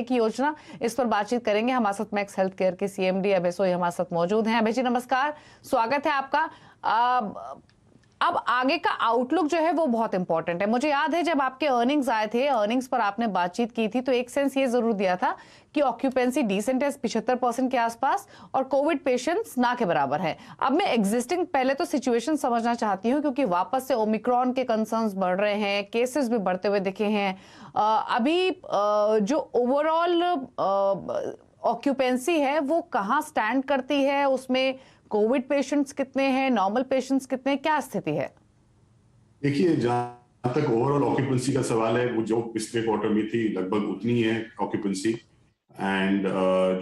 की योजना, इस पर बातचीत करेंगे। हमारे साथ मैक्स हेल्थ केयर के सीएमडी अभय सोई हमारे साथ मौजूद हैं। अभय जी नमस्कार, स्वागत है आपका। अब आगे का आउटलुक जो है वो बहुत इंपॉर्टेंट है। मुझे याद है जब आपके अर्निंग्स आए थे, अर्निंग्स पर आपने बातचीत की थी, तो एक सेंस ये जरूर दिया था कि ऑक्यूपेंसी डिसेंट है 75% के आसपास और कोविड पेशेंट्स ना के बराबर है। अब मैं एग्जिस्टिंग पहले तो सिचुएशन समझना चाहती हूँ, क्योंकि वापस से ओमिक्रॉन के कंसर्न्स बढ़ रहे हैं, केसेस भी बढ़ते हुए दिखे हैं। अभी जो ओवरऑल ऑक्यूपेंसी है वो कहाँ स्टैंड करती है, उसमें कोविड पेशेंट्स कितने हैं, नॉर्मल पेशेंट्स कितने हैं, क्या स्थिति है? देखिए, जहां तक ओवरऑल ऑक्यूपेंसी का सवाल है, वो जो पिछले क्वार्टर में थी लगभग उतनी है ऑक्यूपेंसी। एंड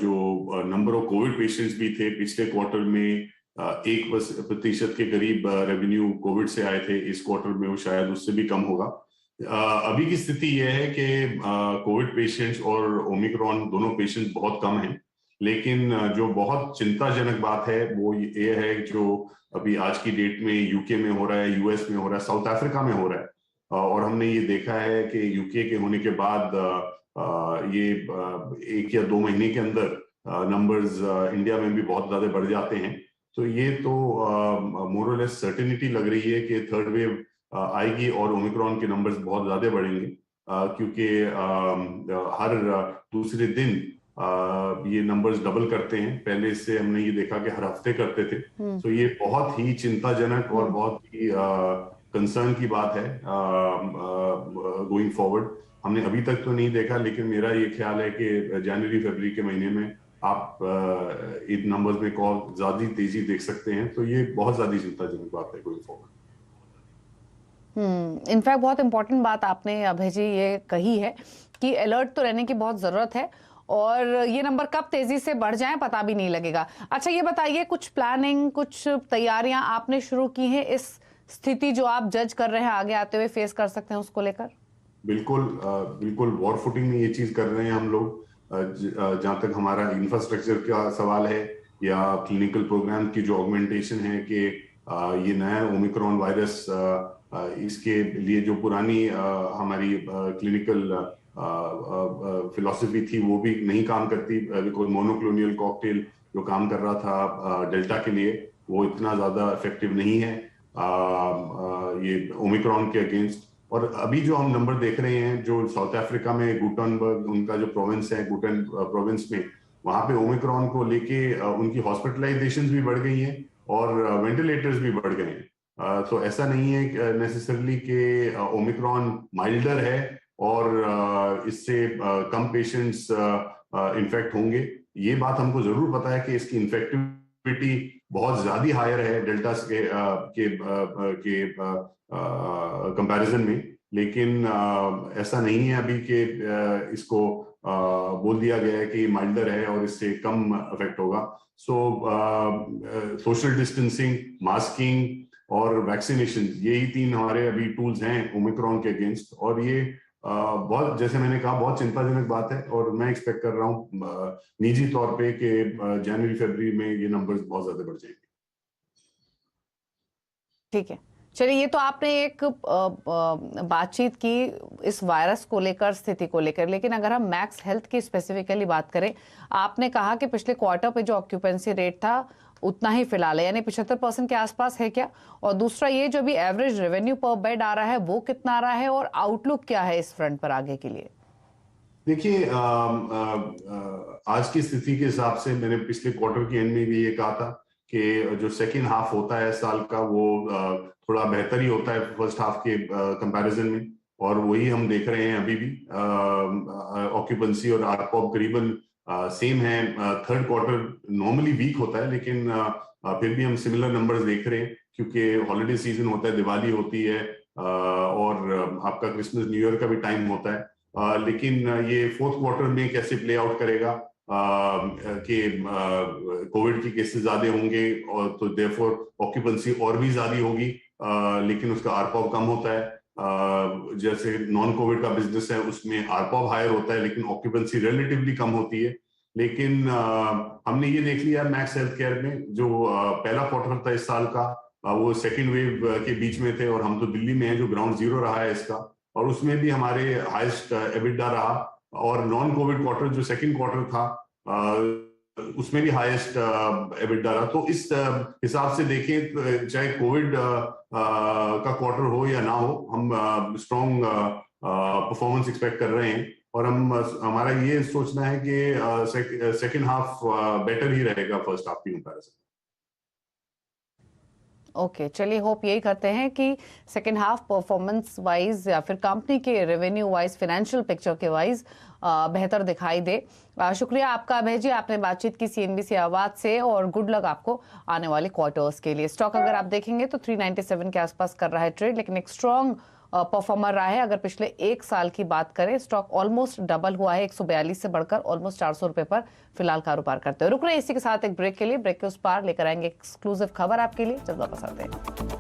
जो नंबर ऑफ कोविड पेशेंट्स भी थे पिछले क्वार्टर में 1% के करीब रेवेन्यू कोविड से आए थे। इस क्वार्टर में वो शायद उससे भी कम होगा। अभी की स्थिति यह है कि कोविड पेशेंट्स और ओमिक्रॉन दोनों पेशेंट्स बहुत कम हैं, लेकिन जो बहुत चिंताजनक बात है वो ये है जो अभी आज की डेट में यूके में हो रहा है, यूएस में हो रहा है, साउथ अफ्रीका में हो रहा है। और हमने ये देखा है कि यूके के होने के बाद ये 1 या 2 महीने के अंदर नंबर्स इंडिया में भी बहुत ज्यादा बढ़ जाते हैं। तो ये तो मोर और लेस सर्टेनिटी लग रही है कि थर्ड वेव आएगी और ओमिक्रॉन के नंबर्स बहुत ज्यादा बढ़ेंगे, क्योंकि हर दूसरे दिन ये नंबर्स डबल करते हैं। पहले से हमने ये देखा कि हर हफ्ते करते थे। तो ये बहुत ही चिंताजनक और बहुत ही कंसर्न की बात है गोइंग फॉरवर्ड। हमने अभी तक तो नहीं देखा, लेकिन मेरा ये ख्याल है कि जनवरी फरवरी के महीने में आप इन नंबर्स में और ज्यादा तेजी देख सकते हैं। तो ये बहुत ज्यादा चिंताजनक बात है गोइंग फॉरवर्ड। इनफैक्ट बहुत इंपॉर्टेंट बात आपने अभय जी ये कही है कि अलर्ट तो रहने की बहुत जरूरत है, और ये नंबर कब तेजी से बढ़ जाएं पता भी नहीं लगेगा। अच्छा ये बताइए, कुछ प्लानिंग, कुछ तैयारियां आपने शुरू की हैं इस स्थिति जो आप जज कर रहे हैं आगे आते हुए फेस कर सकते हैं उसको लेकर? बिल्कुल वॉर फुटिंग में ये चीज कर रहे हैं हम लोग। जहां तक हमारा इंफ्रास्ट्रक्चर का सवाल है या क्लिनिकल प्रोग्राम की जो ऑगमेंटेशन है कि ये नया ओमिक्रॉन वायरस, इसके लिए जो पुरानी हमारी क्लिनिकल फिलॉसफी थी वो भी नहीं काम करती, बिकॉज मोनोक्लोनियल कॉकटेल जो काम कर रहा था डेल्टा के लिए वो इतना ज्यादा इफेक्टिव नहीं है ये ओमिक्रॉन के अगेंस्ट। और अभी जो हम नंबर देख रहे हैं, जो साउथ अफ्रीका में गुटेनबर्ग उनका जो प्रोविंस है, गुटेन प्रोविंस में, वहां पे ओमिक्रॉन को लेके उनकी हॉस्पिटलाइजेशंस भी बढ़ गई हैं और वेंटिलेटर्स भी बढ़ गए हैं। तो ऐसा नहीं है नेसेसरली कि ओमिक्रॉन माइल्डर है और इससे कम पेशेंट्स इन्फेक्ट होंगे। ये बात हमको जरूर पता है कि इसकी इन्फेक्टिविटी बहुत ज्यादा हायर है डेल्टा के कंपैरिजन में, लेकिन ऐसा नहीं है अभी कि इसको बोल दिया गया है कि माइल्डर है और इससे कम इफेक्ट होगा। सो सोशल डिस्टेंसिंग, मास्किंग और वैक्सीनेशन, यही 3 हमारे अभी टूल्स हैं ओमिक्रॉन के अगेंस्ट। और ये बहुत, जैसे मैंने कहा, बहुत चिंताजनक बात है और मैं एक्सपेक्ट कर रहा हूँ निजी तौर पे कि जनवरी फरवरी में ये नंबर्स बहुत ज्यादा बढ़ जाएंगे। ठीक है, चलिए ये तो आपने एक बातचीत की इस वायरस को लेकर, स्थिति को लेकर, लेकिन अगर हम मैक्स हेल्थ की स्पेसिफिकली बात करें, आपने कहा कि पिछले क्वार्टर पे जो ऑक्यूपेंसी रेट था उतना ही फिलहाल है, यानी 75% के आसपास है क्या? और दूसरा, ये जो भी एवरेज रेवेन्यू पर बेड आ रहा है वो कितना आ रहा है, और आउटलुक क्या है इस फ्रंट पर आगे के लिए? देखिए, आज की स्थिति के हिसाब से मैंने पिछले क्वार्टर के एंड में भी ये कहा था कि जो सेकेंड हाफ होता है साल का वो थोड़ा बेहतर ही होता है फर्स्ट हाफ के कंपैरिजन में, और वही हम देख रहे हैं अभी भी। ऑक्यूपेंसी और आरपॉप करीबन सेम है। थर्ड क्वार्टर नॉर्मली वीक होता है, लेकिन फिर भी हम सिमिलर नंबर्स देख रहे हैं, क्योंकि हॉलिडे सीजन होता है, दिवाली होती है और आपका क्रिसमस न्यू ईयर का भी टाइम होता है। लेकिन ये फोर्थ क्वार्टर में कैसे प्ले आउट करेगा कि कोविड की केसेस ज्यादा होंगे और तो देयरफॉर ऑक्यूपेंसी और भी ज्यादा होगी, लेकिन उसका आरपॉप कम होता है। जैसे नॉन कोविड का बिजनेस है उसमें आरपॉप हायर होता है लेकिन ऑक्यूपेंसी रिलेटिवली कम होती है। लेकिन हमने ये देख लिया मैक्स हेल्थ केयर में, जो पहला क्वार्टर था इस साल का, वो सेकेंड वेव के बीच में थे और हम तो दिल्ली में है जो ग्राउंड जीरो रहा है इसका, और उसमें भी हमारे हाईएस्ट एबिटा रहा और नॉन कोविड क्वार्टर जो सेकंड क्वार्टर था उसमें भी हाईएस्ट एबिटडा रहा। तो इस हिसाब से देखें, चाहे कोविड का क्वार्टर हो या ना हो, हम स्ट्रॉन्ग परफॉर्मेंस एक्सपेक्ट कर रहे हैं और हमारा ये सोचना है कि सेकंड हाफ बेटर ही रहेगा फर्स्ट हाफ की कंपैरिजन। ओके, चलिए होप यही करते हैं कि सेकेंड हाफ परफॉर्मेंस वाइज या फिर कंपनी के रेवेन्यू वाइज, फाइनेंशियल पिक्चर के वाइज बेहतर दिखाई दे। शुक्रिया आपका अभय जी, आपने बातचीत की CNBC आवाज से, और गुड लक आपको आने वाले क्वार्टर्स के लिए। स्टॉक अगर आप देखेंगे तो 397 के आसपास कर रहा है ट्रेड, लेकिन एक स्ट्रॉन्ग परफॉर्मर रहा है। अगर पिछले एक साल की बात करें, स्टॉक ऑलमोस्ट डबल हुआ है, 142 से बढ़कर ऑलमोस्ट 400 रुपए पर फिलहाल कारोबार करते हुए। रुक रहे हैं इसी के साथ एक ब्रेक के लिए। ब्रेक के उस पार लेकर आएंगे एक्सक्लूसिव खबर आपके लिए, जल्द वापस आते हैं।